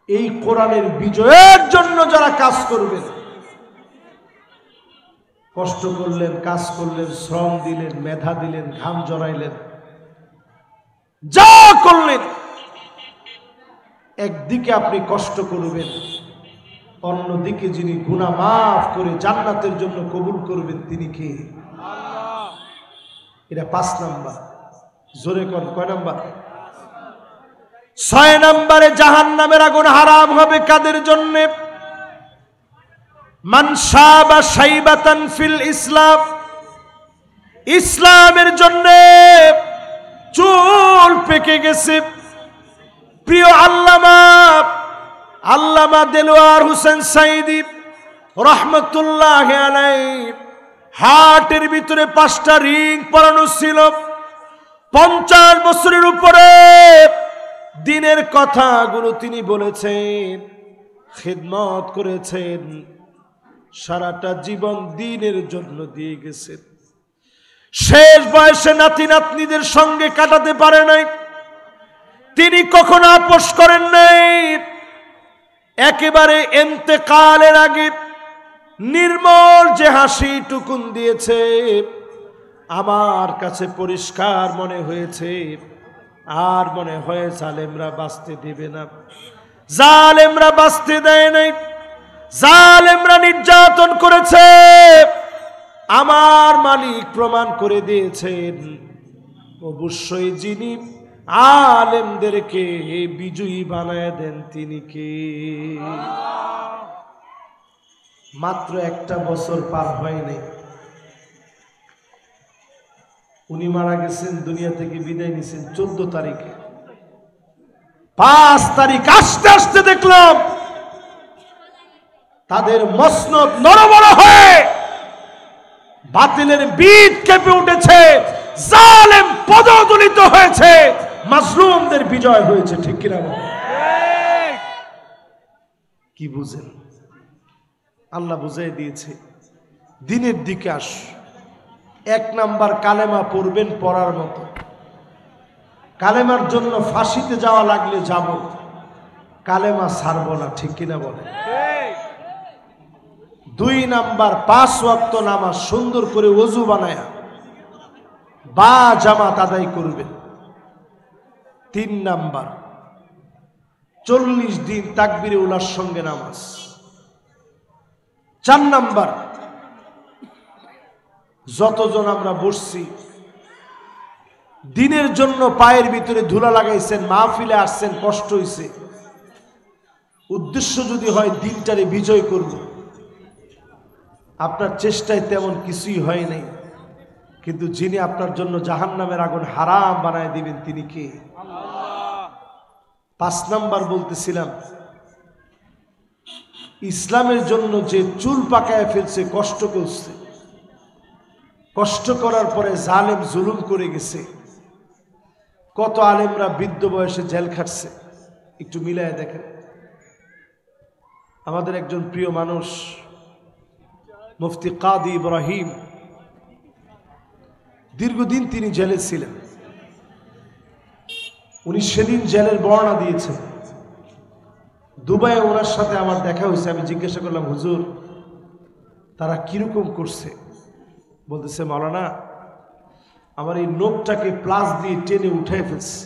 এই কোরআনের বিজয়ের জন্য যারা কাজ করবেন, কষ্ট করলেন, কাজ করলেন, শ্রম দিলেন, মেধা দিলেন, ঘাম জড়াইলেন, যা করলেন, একদিকে আপনি কষ্ট করবেন, অন্যদিকে যিনি গুনাহ মাফ করে জান্নাতের জন্য কবুল করবেন তিনি কে? আল্লাহ। এটা 5 নাম্বার, জোরে কোন কয় নাম্বার? 6 নম্বরে জাহান্নামের আগুন হারাম হবে কাদের জন্য? মান শাবা শাইবাতান ফিল ইসলাম, ইসলামের জন্য চুল পেকে গেছে। প্রিয় আল্লামা দেলোয়ার হোসেন সাইদি রহমতুল্লাহ আলাইহি হার্টের ভিতরে 5টা রিং পরানো ছিল, 50 বছরের উপরে দিনের কথাগুলো তিনি বলেছেন, খিদমত করেছেন, সারাটা জীবন দিনের জন্য দিয়ে গেছেন। শেষ বয়সে নাতি নাতনিদের সঙ্গে কাটাতে পারে নাই, তিনি কখনো আপোষ করেন নাই। একেবারে ইন্তেকালের আগে নির্মল যে হাসি টুকুন দিয়েছে, আমার কাছে পরিষ্কার মনে হয়েছে, আর মনে হয় জালেমরা বাঁচতে দেবে না। জালেমরা বাঁচতে দেয় নাই, জালেমরা নির্যাতন করেছে, আমার মালিক প্রমাণ করে দিয়েছেন অবশ্যই যিনি আলেমদেরকে বিজয়ী বানায় দেন তিনি কে? মাত্র 1টা বছর পার হয় নাই, উনি মারা গেছেন, দুনিয়া থেকে বিদায় নিয়েছেন 14 তারিখে। 5 তারিখ আসতে আসতে দেখলাম তাদের মসনদ নড়বড় হয়ে বাতিলের বীজ কেঁপে উঠেছে, জালেম পদদলিত হয়েছে, মাজলুমদের বিজয় হয়েছে। ঠিক কিনা? কি বুঝেন? আল্লাহ বুঝাই দিয়েছে দিনের দিকে আস। 1 নাম্বার কালেমা পড়বেন পড়ার মতো, কালেমার জন্য ফাঁসিতে যাওয়া লাগলে যাব, কালেমা ছাড়ব না। ঠিক কিনা বলে? 2 নাম্বার 5 ওয়াক্ত নামাজ সুন্দর করে ওযু বানায়া বা জামাত আদায় করবেন। 3 নাম্বার 40 দিন তাকবীরে উলার সঙ্গে নামাজ। 4 নাম্বার যতজন আমরা বসছি দিনের জন্য পায়ের ভিতরে ধুলা লাগাইছেন, মাহফিলে আসছেন, কষ্ট হইছে, উদ্দেশ্য যদি হয় দিনটারে বিজয় করব, আপনার চেষ্টায় তেমন কিছুই হয় নাই, কিন্তু যিনি আপনার জন্য জাহান্নামের আগুন হারাম বানায় দিবেন তিনি কে? আল্লাহ। 5 নাম্বার বলতেছিলাম, ইসলামের জন্য যে চুল পাকায় ফেলছে, কষ্ট করছে, কষ্ট করার পরে জালেম জুলুম করে গেছে, কত আলেমরা বৃদ্ধ বয়সে জেল খাটছে, একটু মিলায় দেখেন। আমাদের একজন প্রিয় মানুষ মুফতি কাদি ইব্রাহিম, দীর্ঘদিন তিনি জেলে ছিলেন, উনি সেদিন জেলের বর্ণনা দিয়েছেন। দুবাইয়ে ওনার সাথে আমার দেখা হয়েছে, আমি জিজ্ঞাসা করলাম হুজুর তারা কিরকম করছে? বলতেছে মাওলানা আমার এই নখটাকে প্লাস দিয়ে টেনে উঠে ফেলছে,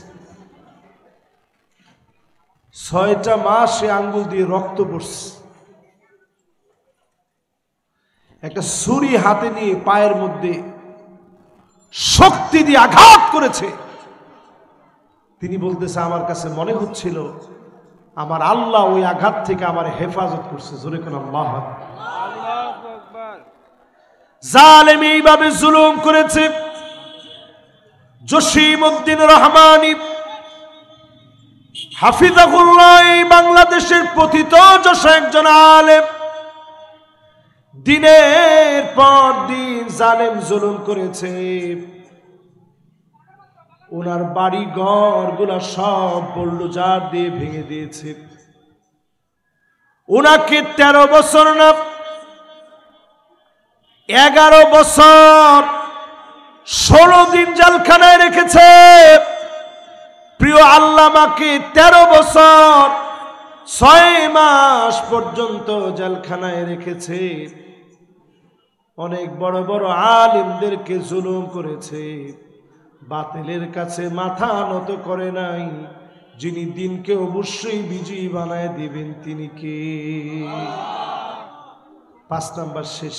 6টা মাস সে আঙ্গুল দিয়ে রক্ত পড়ছে, একটা ছুরি হাতে নিয়ে পায়ের মধ্যে শক্তি দিয়ে আঘাত করেছে। তিনি বলতেছে আমার কাছে মনে হচ্ছিল আমার আল্লাহ ওই আঘাত থেকে আমার হেফাজত করছে। জোরে কোন আল্লাহ আকবার। জালেম এইভাবে জুলুম করেছে। জসিমউদ্দিন রহমানী হাফিজাহুল্লাহ বাংলাদেশের পতিত যশা একজন আলেম, দিনের পর দিন জালেম জুলুম করেছে। ওনার বাড়ি ঘর গুলা সব বুলডোজার দিয়ে ভেঙে দিয়েছে। ওনাকে 13 বছর না 11 বছর 16 দিন জেলখানায় রেখেছে। প্রিয় আল্লামাকে 13 বছর 6 মাস পর্যন্ত জেলখানায় রেখেছে। অনেক বড় বড় আলেমদেরকে জুলুম করেছে। বাতিলের কাছে মাথা নত করে নাই। যিনি দিনকে অবশ্যই বিজয়ী বানায় দিবেন তিনি কে? 5 নাম্বার শেষ।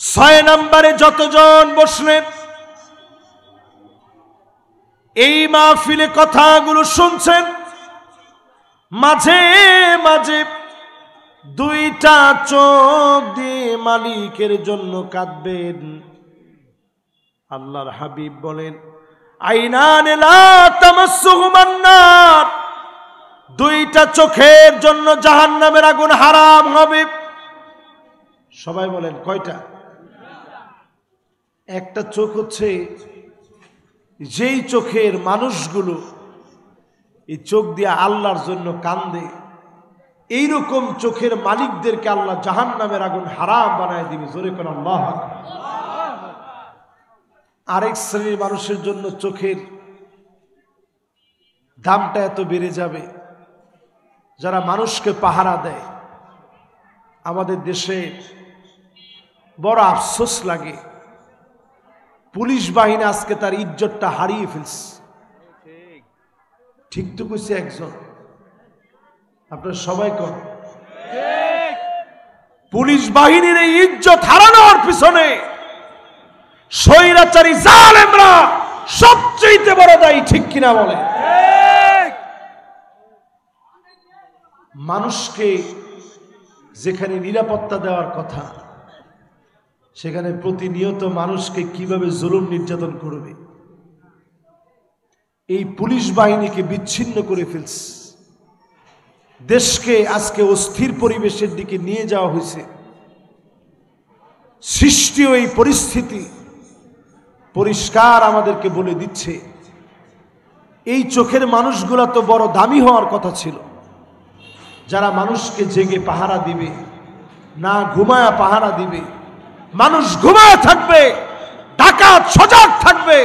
6 নম্বরে যতজন বসলেন এই মাহফিলে কথাগুলো শুনছেন, মাঝে মাঝে 2টা চোখ দিয়ে মালিকের জন্য কাঁদবেন। আল্লাহর হাবিব বলেন আইনান লা তামাসসুহুমান নার, 2টা চোখের জন্য জাহান্নামের আগুন হারাম হবে। সবাই বলেন কয়টা? একটা চোখ হচ্ছে যেই চোখের মানুষগুলো এই চোখ দিয়ে আল্লাহর জন্য কান্দে, এইরকম চোখের মালিকদেরকে আল্লাহ জাহান্নামের আগুন হারাম বানায় দিবে। জোরে কোন আল্লাহ আকবার। আরেক শ্রেণীর মানুষের জন্য চোখের দামটা এত বেড়ে যাবে যারা মানুষকে পাহারা দেয়। আমাদের দেশে বড় আফসোস লাগে, পুলিশ বাহিনী আজকে তার ইজ্জতটা হারিয়ে ফেলছে। ঠিক তো কইছে একজন, আপনারা সবাই কন পুলিশ বাহিনীর এই ইজ্জত হারানোর পিছনে স্বৈরাচারী জালেমরা সবচেয়ে বড় দায়ী। ঠিক কিনা বলে? মানুষকে যেখানে নিরাপত্তা দেওয়ার কথা সেখানে প্রতিনিয়ত মানুষকে কিভাবে জুলুম নির্যাতন করবে, এই পুলিশ বাহিনীকে বিচ্ছিন্ন করে ফেলছে। দেশকে আজকে অস্থির পরিবেশের দিকে নিয়ে যাওয়া হয়েছে। সৃষ্টিও এই পরিস্থিতি পরিষ্কার আমাদেরকে বলে দিচ্ছে এই চোখের মানুষগুলা তো বড় দামি হওয়ার কথা ছিল, যারা মানুষকে জেগে পাহারা দিবে, না ঘুমায়া পাহারা দিবে। মানুষ ঘুমায়া থাকবে, ডাকাত সজাগ থাকবে,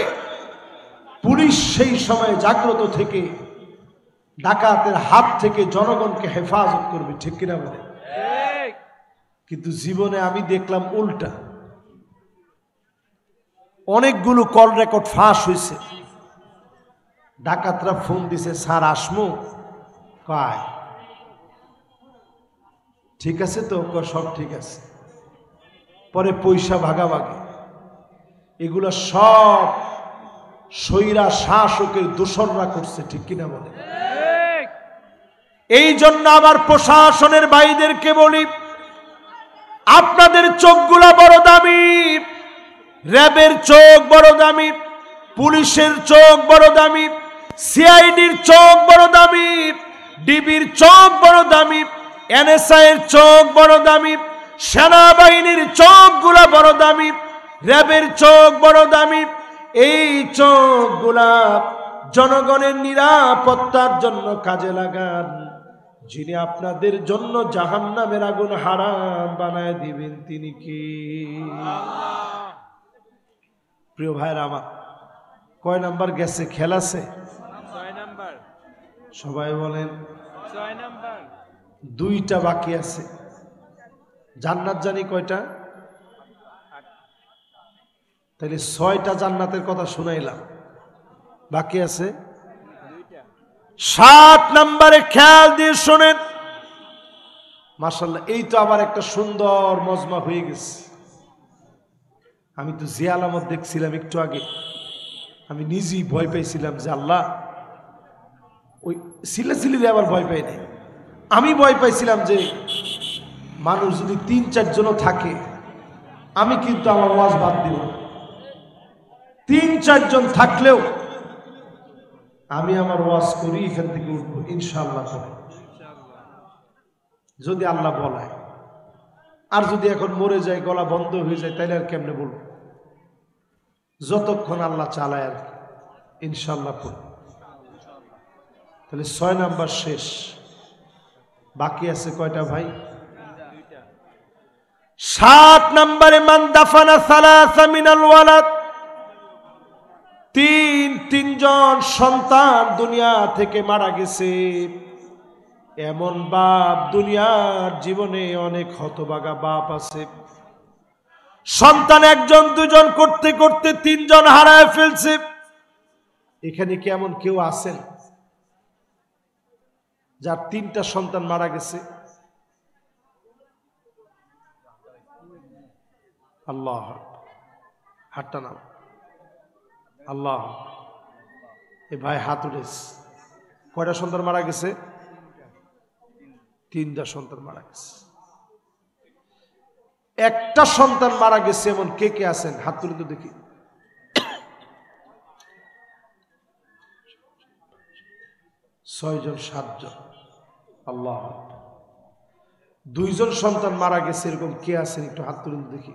পুলিশ সেই সময় জাগ্রত থেকে ডাকাতের হাত থেকে জনগণকে হেফাজত করবে। ঠিক কিনা বলে? কিন্তু জীবনে আমি দেখলাম উল্টা। অনেকগুলো কল রেকর্ড ফাঁস হয়েছে। ডাকাতরা ফোন দিছে, স্যার আসমু? কয় ঠিক আছে তো, সব ঠিক আছে। পরে পয়সা ভাগাভাগি, এগুলো সব স্বৈরা শাসকের দোসররা করছে। ঠিক কিনা বলে? এই জন্য আবার প্রশাসনের ভাইদেরকে বলি, আপনাদের চোখগুলা বড় দামি। র্যাবের চোখ বড় দামি, পুলিশের চোখ বড় দামি, সিআইডির চোখ বড় দামি, ডিবির চোখ বড় দামি, এনএসআই এর চোখ বড় দামি, সেনাবাহিনীর চোখগুলা বড় দামি, র্যাবের চোখ বড় দামি। এই চোখগুলা জনগণের নিরাপত্তার জন্য কাজে লাগান। যিনি আপনাদের জন্য জাহান্নামের আগুন হারাম বানায় দিবেন তিনি কি? প্রিয় ভাইরা আমার, কয় নাম্বার গেছে? খেল আছে? 6 নাম্বার। সবাই বলেন 6 নাম্বার। 2টা বাকি আছে। জান্নাত জানি কয়টা? তাহলে 6টা জান্নাতের কথা শুনাইলাম, বাকি আছে 2টা। 7 নম্বরে খেয়াল দিয়ে শোনেন। মাশাআল্লাহ, এই তো আবার একটা সুন্দর মজমা হয়ে গেছে। আমি তো জিয়া আলামত দেখছিলাম একটু আগে, আমি নিজেই ভয় পাইছিলাম যে আল্লাহ, ওই সিলে আবার ভয় পাই নাই। আমি ভয় পাইছিলাম যে মানুষ যদি ৩-৪ জনও থাকে, আমি কিন্তু আমার ওয়াজ বাদ দিব না। ৩-৪ জন থাকলেও আমি আমার ওয়াজ করি, এখান থেকে উঠবো ইনশাআল্লাহ করে, যদি আল্লাহ বলায়। আর যদি এখন মরে যায়, গলা বন্ধ হয়ে যায়, তাইলে আর কেমনে বলবো? যতক্ষণ আল্লাহ চালায় আর ইনশাআল্লাহ পড়ব। তাহলে ৬ নাম্বার শেষ, বাকি আছে কয়টা ভাই? ৭ নাম্বারে মান দাফানা সালাসা মিনাল ওয়ালাদ, তিনজন সন্তান দুনিয়া থেকে মারা গেছে। এমন বাপ দুনিয়ার জীবনে অনেক হতভাগা বাপ আছে। সন্তান ১ জন ২ জন করতে করতে ৩ জন হারায় ফেলছে। এখানে কি এমন কেউ আছেন যার ৩টা সন্তান মারা গেছে? আল্লাহ, হাতটা নাও। আল্লাহ, এ ভাই হাত উঠেছে। কয়টা সন্তান মারা গেছে? ৩টা সন্তান মারা গেছে। একটা সন্তান মারা গেছে এমন কে কে আছেন? হাত তুলে তো দেখি। ছয়জন, ৭ জন। আল্লাহ, ২ জন সন্তান মারা গেছে এরকম কে আছেন? একটু হাত তুলে দেখি।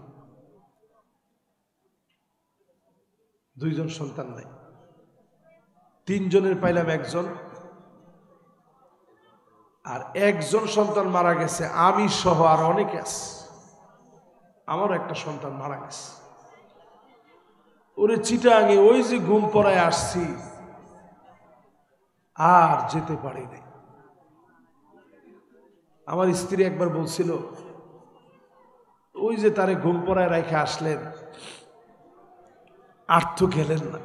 ২ জন সন্তান নাই। ৩ জনের পাইলাম ১ জন, আর ১ জন সন্তান মারা গেছে আমি সহ আর অনেকে আছে। আমার একটা সন্তান মারা গেছে। ওরে চিটাঙে ওই যে ঘুম পড়ায় আসছি, আর যেতে পারি নাই। আমার স্ত্রী একবার বলছিল, ওই যে তারে ঘুম পড়ায় রেখে আসলেন, আর তো গেলেন না।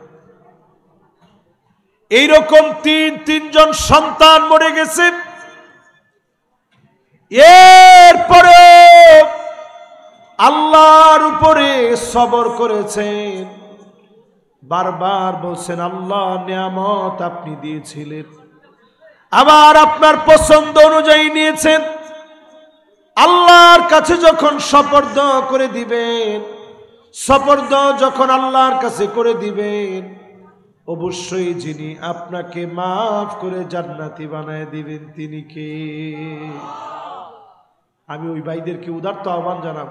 এইরকম তিনজন সন্তান মরে গেছে। এরপরে আল্লাহর উপরে সবর করেছেন, বারবার বলছেন আল্লাহ নিয়ামত আপনি দিয়েছিলেন, আবার আপনার পছন্দ অনুযায়ী নিয়েছেন। আল্লাহর কাছে যখন সুপর্দ করে দিবেন, সুপর্দ যখন আল্লাহর কাছে করে দিবেন, অবশ্যই যিনি আপনাকে মাফ করে জান্নাতি বানায় দিবেন তিনি কে? আমি ওই ভাইদেরকে উদারত আহ্বান জানাব,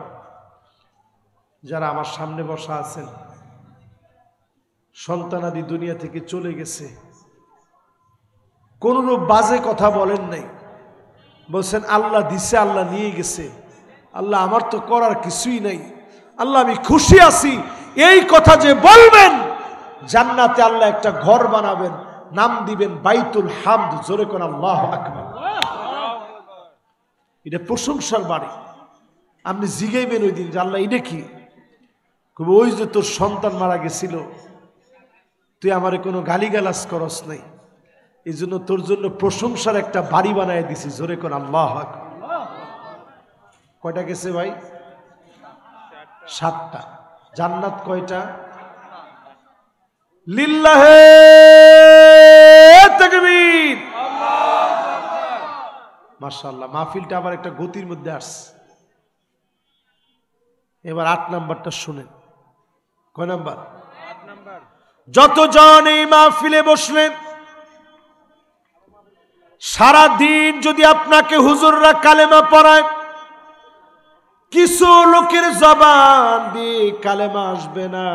যারা আমার সামনে বসা আছেন, সন্তানাদি দুনিয়া থেকে চলে গেছে, কোনরূপ বাজে কথা বলেন নাই, বলছেন আল্লাহ দিছে, আল্লাহ নিয়ে গেছে, আল্লাহ আমার তো করার কিছুই নাই, আল্লাহ আমি খুশি আছি, এই কথা যে বলবেন, জান্নাতে আল্লাহ একটা ঘর বানাবেন, নাম দিবেন বাইতুল হামদ। জোরে কোন আল্লাহু আকবার। এটা প্রশংসার বাড়ি। আপনি জিগাইবেন ওই দিন যে আল্লাহ এটা কি? ওই যে তোর সন্তান মারা গেছিল, তুই আমারে কোনো গালিগালাজ করস নাই, এই জন্য তোর জন্য প্রশংসার একটা বাড়ি বানায় দিছি। জোরে কোন আল্লাহু আকবার। কয়টা গেছে ভাই? 7টা। জান্নাত কয়টা? লিল্লাহে তাকবীর। মাশাআল্লাহ, মাহফিলটা আবার একটা গতির মধ্যে আসছে। এবার 8 নাম্বারটা শুনেন। কয় নাম্বার? 8 নাম্বার। যতজন এই মাহফিলে বসলেন, সারা দিন যদি আপনাকে হুজুররা কালেমা পড়ায়, কিছু লোকের জবান দিয়ে কালেমা আসবে না,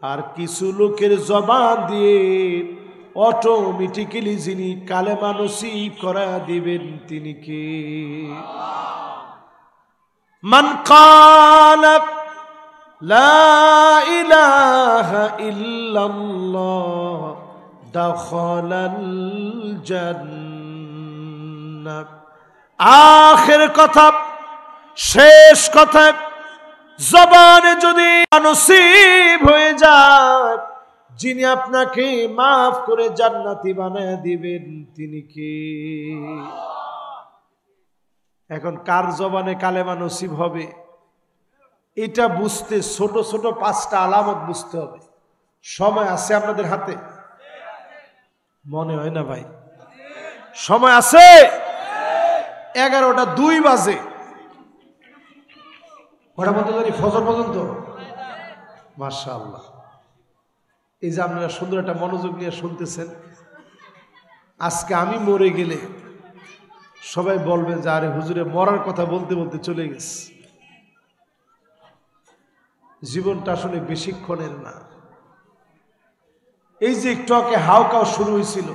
আর কিছু লোকের জবান দিয়ে অটোমেটিক্যালি যিনি কালেমা নসিব করা দিবেন তিনি কে? মান ক্বালা লা ইলাহা ইল্লাল্লাহ দাখালাল জান্নাহ। আখের কথা, শেষ কথা জবানে যদি নসিব হয়ে যায়, যিনি আপনাকে মাফ করে জান্নাতি বানায় দিবেন তিনি কে? এখন কার জবানে কালেমা নসিব হবে এটা বুঝতে ছোট ছোট 5টা আলামত বুঝতে হবে। সময় আছে আপনাদের হাতে? মনে হয় না ভাই সময় আছে? 11টা 2 বাজে, ওটা বলতে জানি ফজর পর্যন্ত। মাশাআল্লাহ, এই যে আপনারা সুন্দর একটা মনোযোগ নিয়ে শুনতেছেন। আজকে আমি মরে গেলে সবাই বলবেন যে আরে হুজুরে মরার কথা বলতে বলতে চলে গেছে। জীবনটা আসলে বেশিক্ষণের না। এই যে একটু আগে হাওকাও শুরু হয়েছিল,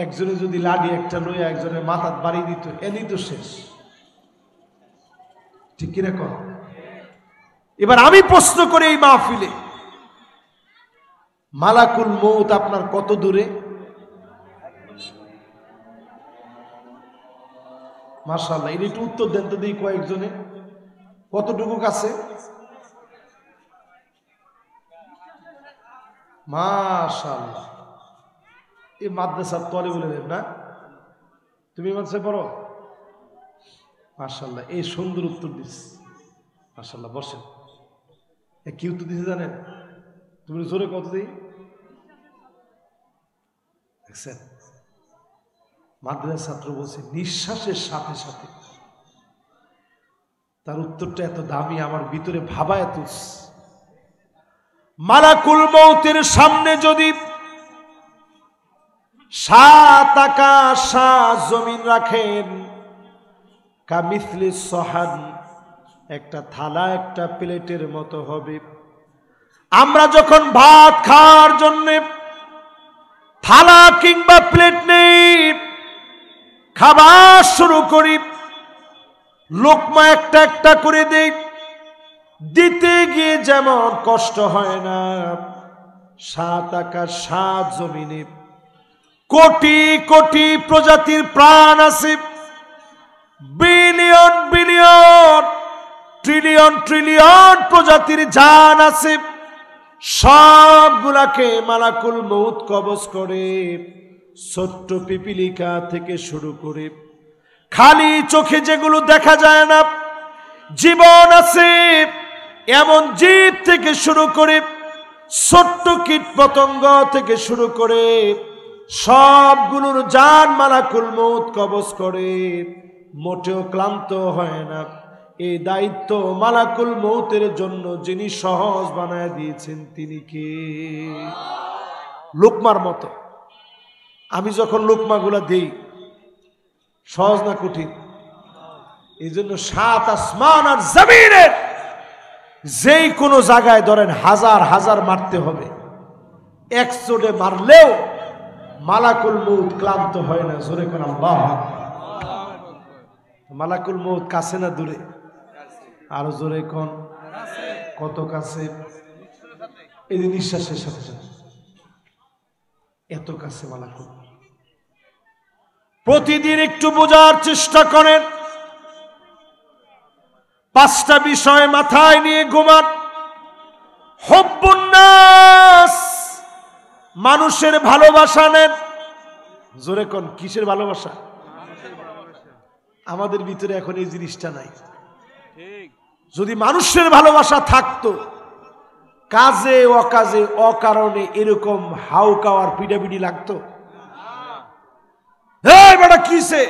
একজনে যদি লাঠি একটা লইয়া একজনের মাথার বাড়ি দিত, এনি তো শেষ। ঠিক কিনা কর? এবার আমি প্রশ্ন করি এই মাহফিলে, মালাকুল মউত আপনার কত দূরে? মাশাআল্লাহ, এর একটু উত্তর দেন তো দিই কয়েকজনে, কতটুকু কাছে? মাশাআল্লাহ, এই মাদ্রাসার তলে বলে না? তুমি মাদ্রাসায় পড়ো? মাশাআল্লাহ, এই সুন্দর উত্তর দিস। মাশাআল্লাহ, বসেন। কি উত্তর দিছে জানেন? তুমি জোরে কত দিই দেখছেন? মাদ্রাসার ছাত্র বলছে নিঃশ্বাসের সাথে সাথে। তার উত্তরটা এত দামি, আমার ভিতরে ভাবায় তুস। মালাকুল মউতের সামনে যদি 7 আকাশ 7 জমিন রাখেন, কামিসলি সহান, একটা থালা একটা প্লেটের মতো হবে। আমরা যখন ভাত খাওয়ার জন্য থালা কিংবা প্লেট নেই, খাবার শুরু করি, লোকমা একটা একটা করে দেই, দিতে গিয়ে যেমন কষ্ট হয় না, 7 আকাশ 7 জমিনে কোটি কোটি প্রজাতির প্রাণ আছে, বিলিয়ন বিলিয়ন ট্রিলিয়ন ট্রিলিয়ন প্রজাতির জান আছে। সবগুলাকে মালাকুল মউত কবজ করে, ছোট্ট পিপিলিকা থেকে শুরু করে খালি চোখে যেগুলো দেখা যায় না, জীবন আছে এমন জীব থেকে শুরু করে ছোট্ট কীট পতঙ্গ থেকে শুরু করে সবগুলোর জান মালাকুল মউত কবজ করে, মোটেও ক্লান্ত হয় না। এই দায়িত্ব মালাকুল মউতের জন্য যিনি সহজ বানায় দিয়েছেন তিনি কে? লোকমার মতো। আমি যখন লোকমাগুলা দেই, সহজ না কঠিন? এই জন্য 7 আসমান আর জমিনের যেই কোনো জায়গায় ধরেন হাজার হাজার মারতে হবে, একচোটে মারলেও মালাকুল মউত ক্লান্ত হয় না। জোরে কোন আল্লাহু আকবার। মালাকুল মউত কাছে না দূরে? আরো জোরে কোন, কত কাছে? এই যে নিঃশ্বাসের সাথে সাথে এত কাছে মালাকুল। প্রতিদিন একটু বোঝার চেষ্টা করেন, 5টা বিষয় মাথায় নিয়ে ঘুমান। হুব্বুন নাস, মানুষের ভালোবাসা নেন। জোরে কোন, কিসের ভালোবাসা? আমাদের ভিতরে এখন এই জিনিসটা নাই। যদি মানুষের ভালোবাসা থাকতো, কাজে অকাজে অকারণে এরকম হাউকাওয়ার পিটাপিটি লাগতো? এই বেটা কিসে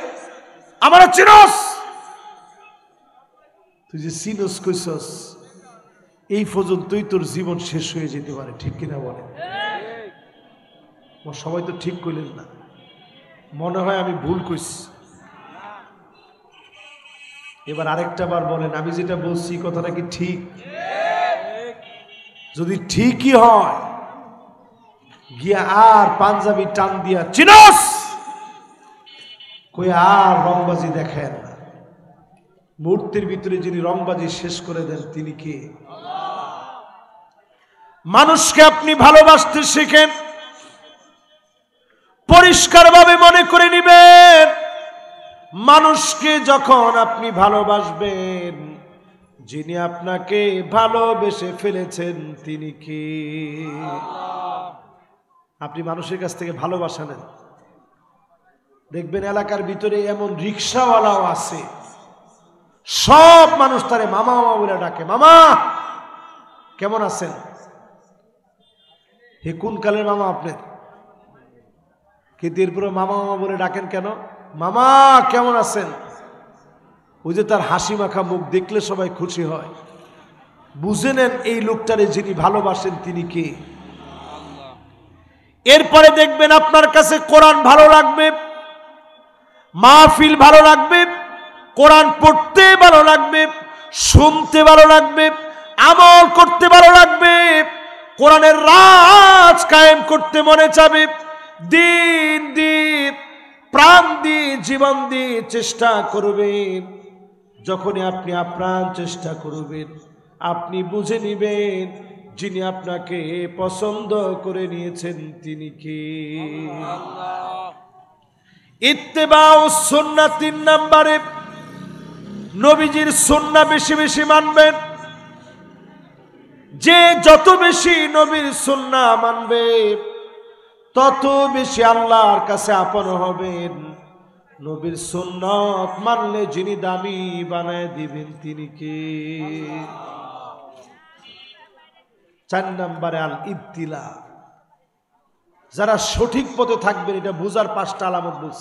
আমার চিনস? তুই যে চিনস কইছস এই পর্যন্তই তোর জীবন শেষ হয়ে যেতে পারে। ঠিক কিনা বলে? সবাই তো ঠিক কইলেন না, মনে হয় আমি ভুল কইছি। এবার আরেকটা বার বলেন, আমি যেটা বলছি কথাটা কি ঠিক? যদি ঠিকই হয়, গিয়া আর পাঞ্জাবি টান দিয়া চিনস কই আর রংবাজি দেখেন না। মুহূর্তের ভিতরে যিনি রংবাজি শেষ করে দেন তিনি কে? মানুষকে আপনি ভালোবাসতে শিখেন, পরিষ্কারভাবে মনে করে নিবেন, মানুষকে যখন আপনি ভালোবাসবেন, যিনি আপনাকে ভালোবেসে ফেলেছেন তিনি কে? আপনি মানুষের কাছ থেকে ভালোবাসা নেন, দেখবেন এলাকার ভিতরে এমন রিক্সাওয়ালাও আছে, সব মানুষ তারে মামা মামা বলে ডাকে, মামা কেমন আছেন? হে কোন কালের মামা আপনার? কিন্তু এরপরে মামা মামা বলে ডাকেন কেন? মামা কেমন আছেন? ওই যে তার হাসি মাখা মুখ দেখলে সবাই খুশি হয়। বুঝে নেন এই লোকটারে যিনি ভালোবাসেন তিনি কে। এরপরে দেখবেন আপনার কাছে কোরআন ভালো লাগবে, মাহফিল ভালো লাগবে, কোরআন পড়তে ভালো লাগবে, শুনতে ভালো লাগবে, আমল করতে ভালো লাগবে, কোরআনের রাজ কায়েম করতে মনে চাবে, দিন দিন প্রাণ দিয়ে জীবন দিয়ে চেষ্টা করবেন। যখনই আপনি আপ্রাণ চেষ্টা করবেন, আপনি বুঝে নিবেন যিনি আপনাকে পছন্দ করে নিয়েছেন তিনি কে। ইত্তেবাউ সুন্নাহ 3 নম্বরে নবীজির সুন্নাহ বেশি বেশি মানবেন। যে যত বেশি নবীর সুন্নাহ মানবে তত বেশি আল্লাহর কাছে আপন হবেন। নবীর সুন্নাত মানলে যিনি দামি বানায় দিবেন তিনি কে। 4 নম্বরে আল ইবতিলা, যারা সঠিক পথে থাকবেন এটা বুঝার 5টা আলামত বুঝ।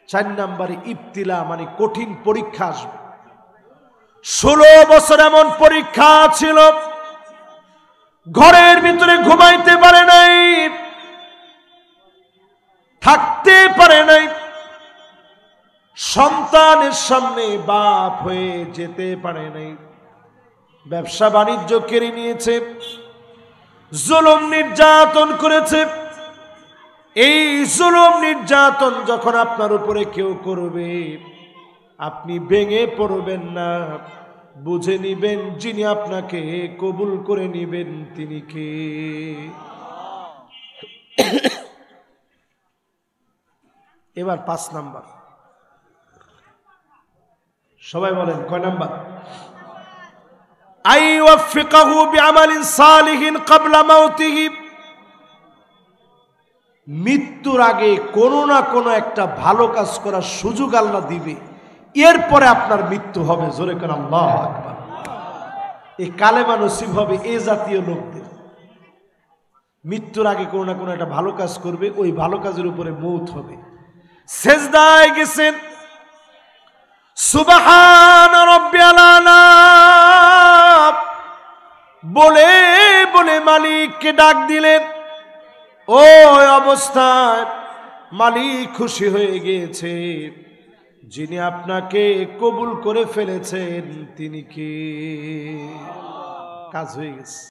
4 নম্বরে ইবতিলা মানে কঠিন পরীক্ষা আসবে। 16 বছর এমন পরীক্ষা ছিল, ঘরের ভিতরে ঘুমাইতে পারে নাই, থাকতে পারে নাই, সন্তানের সামনে বাপ হয়ে যেতে পারে নাই, ব্যবসা বাণিজ্য কেড়ে নিয়েছে, জুলুম নির্যাতন করেছে। এই জুলুম নির্যাতন যখন আপনার উপরে কেউ করবে আপনি ভেঙে পড়বেন না, বুঝে নিবেন যিনি আপনাকে কবুল করে নিবেন তিনি কে। এবার 5 নাম্বার, সবাই বলেন কয় নাম্বার? আইওয়াফিকাহু বিআমালিন সালিহিন ক্বাবলা মাউতিহি, মৃত্যুর আগে কোনো না কোনো একটা ভালো কাজ করার সুযোগ আল্লাহ দিবে, এরপরে আপনার মৃত্যু হবে। জোরে করে আল্লাহু আকবার। এই কালেমা নসিব হবে এই জাতীয় লোকদের। মৃত্যুর আগে কোনো না কোনো একটা ভালো কাজ করবে, ওই ভালো কাজের উপরে মৌত হবে। সেজদায় গেছেন, সুবহান রাব্বিয়াল আলা বলে বলে মালিককে ডাক দিলেন। ওই অবস্থায় মালিক খুশি হয়ে গিয়েছে, যিনি আপনাকে কবুল করে ফেলেছেন তিনি কে। কাজ হয়ে গেছে।